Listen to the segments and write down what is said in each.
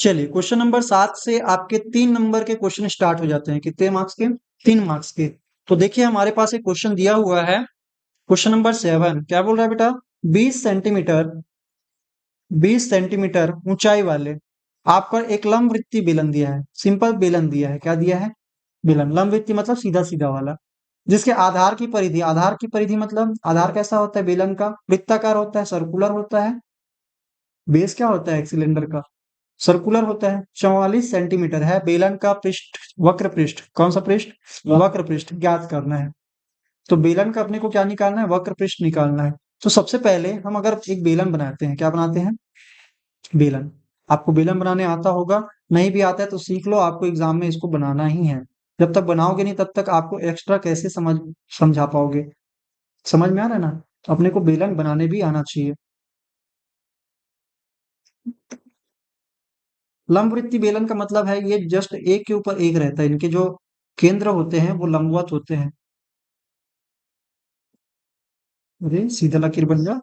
चलिए question number 7 से आपके 3 नंबर के क्वेश्चन स्टार्ट हो जाते हैं। कितने मार्क्स के? 3 मार्क्स के। तो देखिए हमारे पास एक क्वेश्चन दिया हुआ है, क्वेश्चन नंबर 7 क्या बोल रहा है बेटा? 20 सेंटीमीटर ऊंचाई वाले आपका एक लंबवृत्तीय बेलन दिया है, सिंपल बेलन दिया है। क्या दिया है? बेलन। लंबवृत्तीय मतलब सीधा सीधा वाला, जिसके आधार की परिधि मतलब आधार कैसा होता है बेलन का? वृत्ताकार होता है, सर्कुलर होता है। बेस क्या होता है एक सिलेंडर का? सर्कुलर होता है। 44 सेंटीमीटर है बेलन का पृष्ठ, वक्र पृष्ठ। कौन सा पृष्ठ? वक्र पृष्ठ ज्ञात करना है। तो बेलन का अपने को क्या निकालना है? वक्र पृष्ठ निकालना है। तो सबसे पहले हम अगर एक बेलन बनाते हैं, क्या बनाते हैं? बेलन। आपको बेलन बनाने आता होगा, नहीं भी आता है तो सीख लो, आपको एग्जाम में इसको बनाना ही है। जब तक बनाओगे नहीं तब तक आपको एक्स्ट्रा कैसे समझा पाओगे? समझ में आ रहा है ना? तो अपने को बेलन बनाने भी आना चाहिए। लंबवृत्तीय बेलन का मतलब है ये जस्ट एक के ऊपर एक रहता है, इनके जो केंद्र होते हैं वो लंबवत होते हैं। अरे सीधा लकीर बन जा।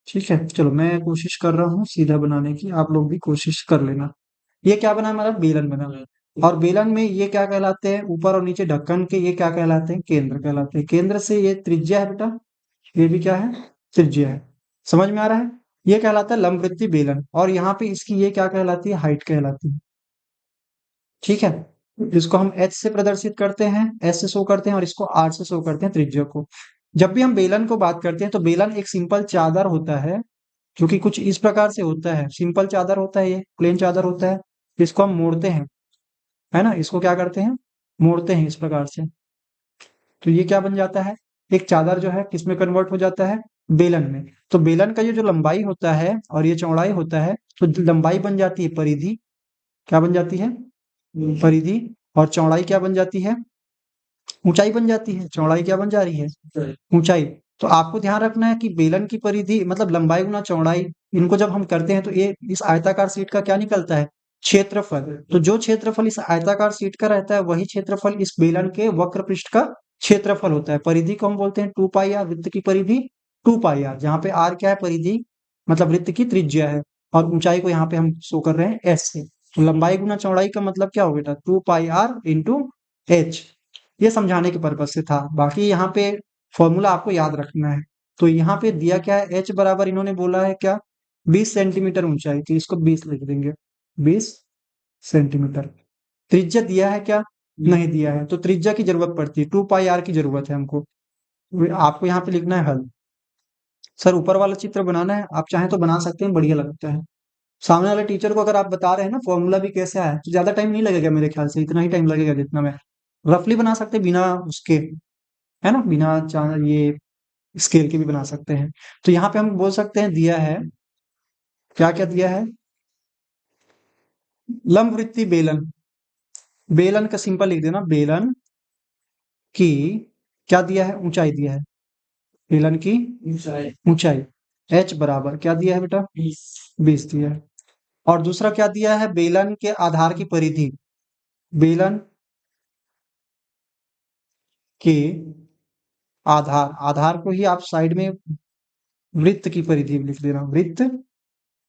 ठीक है, चलो मैं कोशिश कर रहा हूँ सीधा बनाने की, आप लोग भी कोशिश कर लेना। ये क्या बना हमारा? बेलन बना। और बेलन में ये क्या कहलाते हैं? ऊपर और नीचे ढक्कन के ये क्या कहलाते हैं? केंद्र कहलाते हैं। केंद्र से ये त्रिज्या है बेटा, ये भी क्या है? त्रिज्या है। समझ में आ रहा है? ये कहलाता है लंबवृत्तीय बेलन, और यहाँ पे इसकी ये क्या कहलाती है? हाइट कहलाती है। ठीक है, इसको हम एच से प्रदर्शित करते हैं, एस से शो करते हैं, और इसको आर से शो करते हैं त्रिज्या को। जब भी हम बेलन को बात करते हैं तो बेलन एक सिंपल चादर होता है, जो कि कुछ इस प्रकार से होता है। सिंपल चादर होता है, ये प्लेन चादर होता है। इसको हम मोड़ते हैं, है ना? इसको क्या करते हैं? मोड़ते हैं इस प्रकार से। तो ये क्या बन जाता है? एक चादर जो है किसमें कन्वर्ट हो जाता है? बेलन में। तो बेलन का ये जो लंबाई होता है और ये चौड़ाई होता है, तो लंबाई बन जाती है परिधि। क्या बन जाती है? परिधि। और चौड़ाई क्या बन जाती है? ऊंचाई बन जाती है। चौड़ाई क्या बन जा रही है? ऊंचाई। तो आपको ध्यान रखना है कि बेलन की परिधि मतलब लंबाई गुना चौड़ाई, इनको जब हम करते हैं तो ये इस आयताकार शीट का क्या निकलता है? क्षेत्रफल। तो जो क्षेत्रफल इस आयताकार शीट का रहता है वही क्षेत्रफल इस बेलन के वक्र पृष्ठ का क्षेत्रफल होता है। परिधि को हम बोलते हैं 2 पाई आर, वृत्त की परिधि 2 पाई आर, जहाँ पे आर क्या है? परिधि मतलब वृत्त की त्रिज्या है, और ऊंचाई को यहाँ पे हम शो कर रहे हैं एस से। तो लंबाई गुना चौड़ाई का मतलब क्या हो बेटा? 2 पाई आर इंटू एच। ये समझाने के पर्पज से था, बाकी यहाँ पे फॉर्मूला आपको याद रखना है। तो यहाँ पे दिया क्या है? एच बराबर इन्होंने बोला है क्या? 20 सेंटीमीटर ऊंचाई, तो इसको 20 लिख देंगे। 20 सेंटीमीटर। त्रिज्या दिया है क्या? नहीं दिया है, तो त्रिज्या की जरूरत पड़ती है, 2 पाई आर की जरूरत है हमको। आपको यहाँ पे लिखना है हल। सर ऊपर वाला चित्र बनाना है, आप चाहें तो बना सकते हैं, बढ़िया लगता है। सामने वाले टीचर को अगर आप बता रहे हैं ना फॉर्मूला भी कैसे आया, तो ज्यादा टाइम नहीं लगेगा मेरे ख्याल से, इतना ही टाइम लगेगा जितना मैं रफली बना सकते हैं, बिना उसके, है ना, बिना ये स्केल के भी बना सकते हैं। तो यहाँ पे हम बोल सकते हैं दिया है, क्या क्या दिया है? लंबवृत्तीय बेलन। बेलन का सिंपल लिख देना, बेलन की क्या दिया है? ऊंचाई दिया है। बेलन की ऊंचाई एच बराबर क्या दिया है बेटा? 20 दिया है। और दूसरा क्या दिया है? बेलन के आधार की परिधि। बेलन के आधार, आधार को ही आप साइड में वृत्त की परिधि लिख देना, वृत्त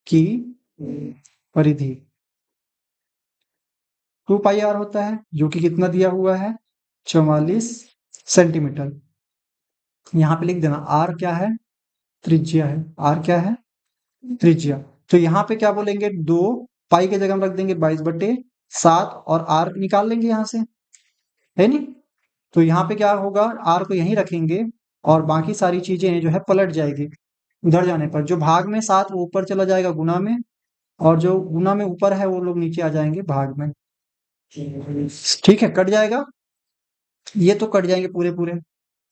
की परिधि 2 पाई आर होता है, जो कि कितना दिया हुआ है? 44 सेंटीमीटर। यहाँ पे लिख देना आर क्या है? त्रिज्या है। आर क्या है? त्रिज्या। तो यहाँ पे क्या बोलेंगे? 2 पाई के जगह हम रख देंगे 22/7, और आर निकाल लेंगे यहाँ से, है नहीं? तो यहाँ पे क्या होगा? आर को यहीं रखेंगे, और बाकी सारी चीजें जो है पलट जाएगी। उधर जाने पर जो भाग में 7 वो ऊपर चला जाएगा गुना में, और जो गुना में ऊपर है वो लोग नीचे आ जाएंगे भाग में। ठीक है, कट जाएगा। ये तो कट जाएंगे पूरे पूरे,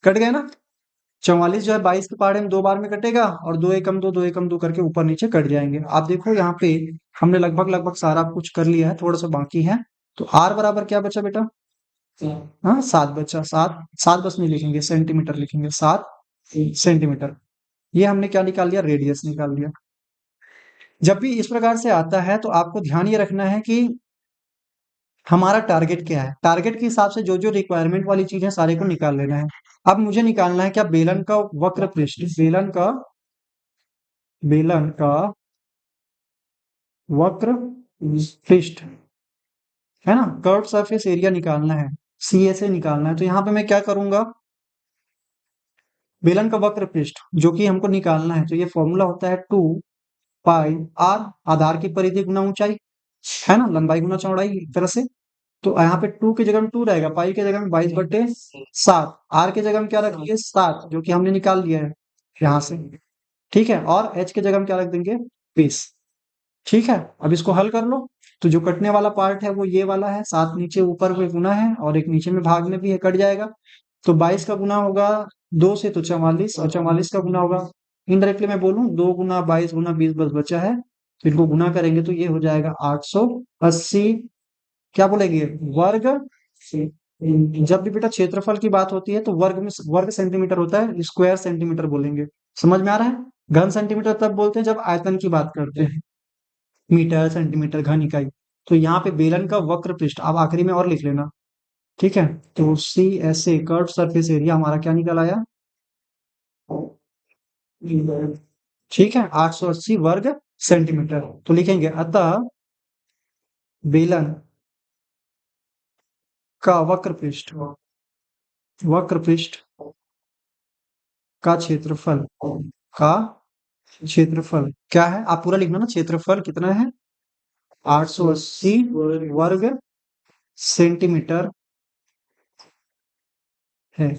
कट गए ना? 44 जो है 22 के पहाड़े में 2 बार में कटेगा, और 2 एकम 2 2 एकम 2 करके ऊपर नीचे कट जाएंगे। आप देखो यहाँ पे हमने लगभग लगभग सारा कुछ कर लिया है, थोड़ा सा बाकी है। तो आर बराबर क्या बचा बेटा? हाँ 7 बचा। 7 7 बस नहीं लिखेंगे, सेंटीमीटर लिखेंगे, 7 सेंटीमीटर। ये हमने क्या निकाल लिया? रेडियस निकाल लिया। जब भी इस प्रकार से आता है तो आपको ध्यान ये रखना है कि हमारा टारगेट क्या है। टारगेट के हिसाब से जो जो रिक्वायरमेंट वाली चीज है सारे को निकाल लेना है। अब मुझे निकालना है क्या? बेलन का वक्र पृष्ठ। बेलन का बेलन का वक्र पृष्ठ, है ना, कर्व सरफेस एरिया निकालना है, सी ए से निकालना है। तो यहाँ पे मैं क्या करूंगा, बेलन का वक्र पृष्ठ जो कि हमको निकालना है, तो ये फॉर्मूला होता है 2 पाई आर, आधार की परिधि गुना ऊंचाई, है ना, लंबाई गुना चौड़ाई एक तरह से। तो यहाँ पे 2 की जगह में 2 रहेगा, पाई की जगह में 22/7, आर की जगह में क्या रखेंगे 7, जो कि हमने निकाल लिया है यहाँ से, ठीक है, और एच की जगह में क्या रख देंगे 20, ठीक है। अब इसको हल कर लो। तो जो कटने वाला पार्ट है वो ये वाला है, 7 नीचे ऊपर में गुना है और एक नीचे में भाग में भी है, कट जाएगा। तो 22 का गुना होगा 2 से, तो 44, और 44 का गुना होगा, इनडायरेक्टली मैं बोलूं 2 गुना 22 गुना 20 बस बचा है, तो इनको गुना करेंगे तो ये हो जाएगा 880, क्या बोलेंगे, वर्ग। जब भी बेटा क्षेत्रफल की बात होती है तो वर्ग में वर्ग सेंटीमीटर होता है, स्क्वायर सेंटीमीटर बोलेंगे, समझ में आ रहा है। घन सेंटीमीटर तब बोलते हैं जब आयतन की बात करते हैं, मीटर सेंटीमीटर घन इकाई। तो यहाँ पे बेलन का वक्र पृष्ठ, अब आखिरी में और लिख लेना, ठीक है। तो C S A curve surface area हमारा क्या निकल आया, ठीक है, 880 वर्ग सेंटीमीटर। तो लिखेंगे अतः बेलन का वक्र पृष्ठ का क्षेत्रफल क्या है, आप पूरा लिखना ना, क्षेत्रफल कितना है 880 वर्ग सेंटीमीटर है।